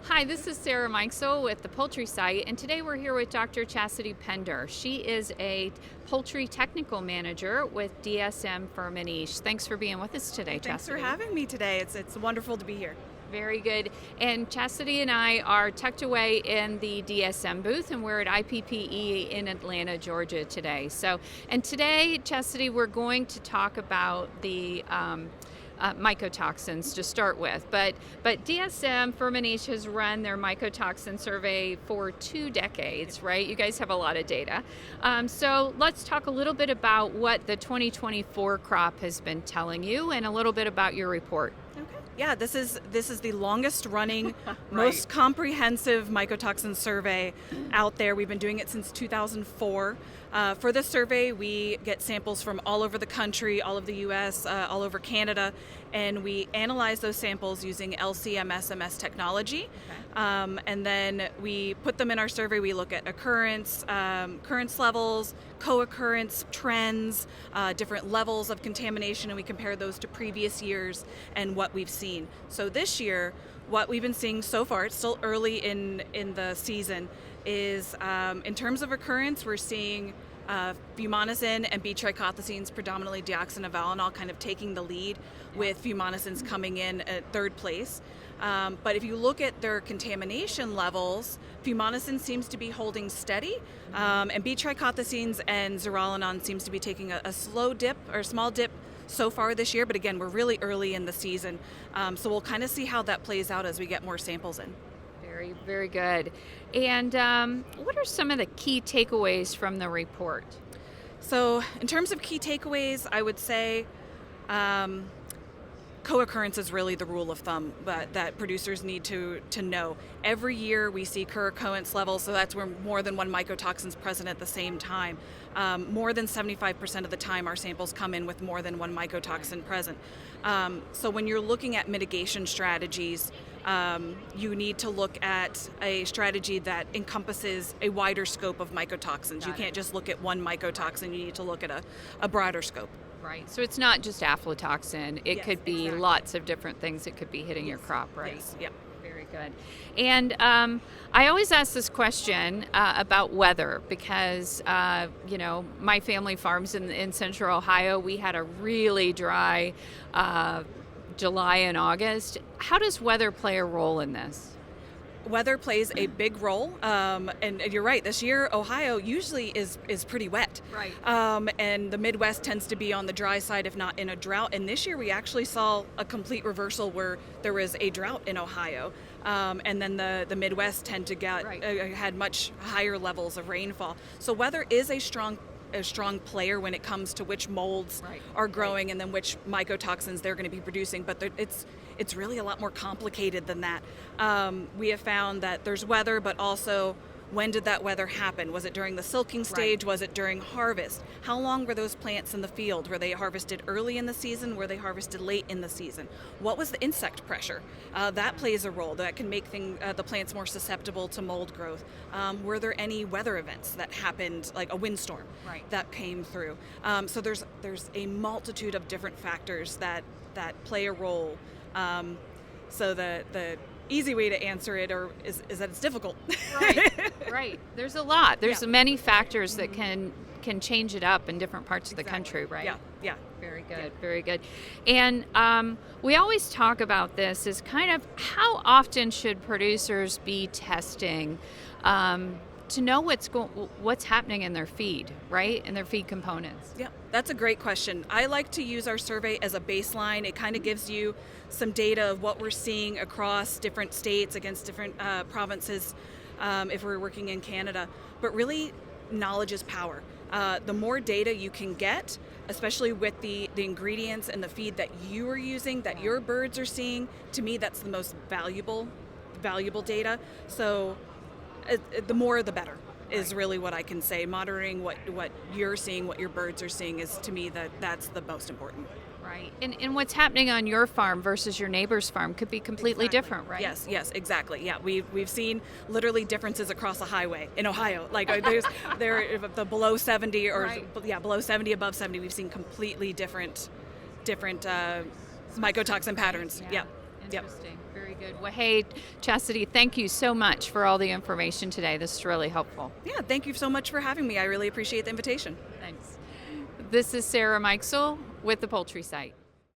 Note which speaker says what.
Speaker 1: Hi, this is Sarah Mikesell with the Poultry site, and today we're here with Dr. Chasity Pender. She is a poultry technical manager with dsm-firmenich. Thanks for being with us today, Chasity.
Speaker 2: Thanks for having me today. It's wonderful to be here.
Speaker 1: Very good. And Chasity and I are tucked away in the DSM booth, and we're at IPPE in Atlanta, Georgia today. And today, Chasity, we're going to talk about the mycotoxins to start with, but dsm-firmenich has run their mycotoxin survey for 2 decades, right? You guys have a lot of data. So let's talk a little bit about what the 2024 crop has been telling you, and a little bit about your report.
Speaker 2: Okay. Yeah, this is the longest running,
Speaker 1: Right.
Speaker 2: most comprehensive mycotoxin survey out there. We've been doing it since 2004. For this survey, we get samples from all over the country, all of the U.S., all over Canada, and we analyze those samples using LC-MS technology.
Speaker 1: Okay.
Speaker 2: And then we put them in our survey. We look at occurrence, occurrence levels, co-occurrence trends, different levels of contamination, and we compare those to previous years and what we've seen. So this year, what we've been seeing so far, it's still early in the season, is in terms of occurrence, we're seeing fumonisin and B-trichothecenes, predominantly dioxin-and-valinol, kind of taking the lead, with fumonisin coming in at third place. But if you look at their contamination levels, fumonisin seems to be holding steady, and B-trichothecenes and zearalenone seems to be taking a slow dip or a small dip so far this year. But again, we're really early in the season, so we'll kind of see how that plays out as we get more samples in.
Speaker 1: Very, very good. And what are some of the key takeaways from the report?
Speaker 2: So in terms of key takeaways, I would say co-occurrence is really the rule of thumb that producers need to know. Every year we see co-occurrence levels, so that's where more than one mycotoxin is present at the same time. More than 75% of the time our samples come in with more than one mycotoxin present. So when you're looking at mitigation strategies, you need to look at a strategy that encompasses a wider scope of mycotoxins. You can't just look at one mycotoxin, you need to look at a broader scope.
Speaker 1: Right. So it's not just aflatoxin. It
Speaker 2: Yes,
Speaker 1: could be
Speaker 2: exactly.
Speaker 1: lots of different things that could be hitting your crop, right?
Speaker 2: Yes. Yep.
Speaker 1: Very good. And I always ask this question about weather because, my family farms in central Ohio. We had a really dry July and August. How does weather play a role in this?
Speaker 2: Weather plays a big role, and you're right. This year, Ohio usually is pretty wet,
Speaker 1: Right.
Speaker 2: And the Midwest tends to be on the dry side, if not in a drought. And this year, we actually saw a complete reversal where there was a drought in Ohio, and then the Midwest tend to get had much higher levels of rainfall. So weather is a strong player when it comes to which molds are growing and then which mycotoxins they're going to be producing, but it's really a lot more complicated than that. We have found that there's weather, but also when did that weather happen? Was it during the silking stage? Was it during harvest? How long were those plants in the field? Were they harvested early in the season? Were they harvested late in the season? What was the insect pressure? That plays a role. That can make the plants more susceptible to mold growth. Were there any weather events that happened, like a windstorm that came through? So there's a multitude of different factors that play a role. So the easy way to answer it is that it's difficult.
Speaker 1: Right. There's a lot. There's many factors that can change it up in different parts of the country, right?
Speaker 2: Yeah.
Speaker 1: Very good, very good. And we always talk about this as kind of how often should producers be testing to know what's happening in their feed, right? In their feed components.
Speaker 2: Yeah, that's a great question. I like to use our survey as a baseline. It kind of gives you some data of what we're seeing across different states, against different provinces, if we're working in Canada. But really, knowledge is power. The more data you can get, especially with the ingredients and the feed that you are using, that your birds are seeing, to me that's the most valuable data. So the more the better is really what I can say. Monitoring what you're seeing, what your birds are seeing, is to me that's the most important.
Speaker 1: Right. And what's happening on your farm versus your neighbor's farm could be completely different, right?
Speaker 2: Yes, exactly. Yeah, we've seen literally differences across the highway in Ohio. Like there the below 70 or below 70, above 70, we've seen completely different mycotoxin patterns. Yeah.
Speaker 1: Interesting. Very good. Well, hey, Chasity, thank you so much for all the information today. This is really helpful.
Speaker 2: Yeah, thank you so much for having me. I really appreciate the invitation.
Speaker 1: Thanks. This is Sarah Mikesell with the Poultry Site.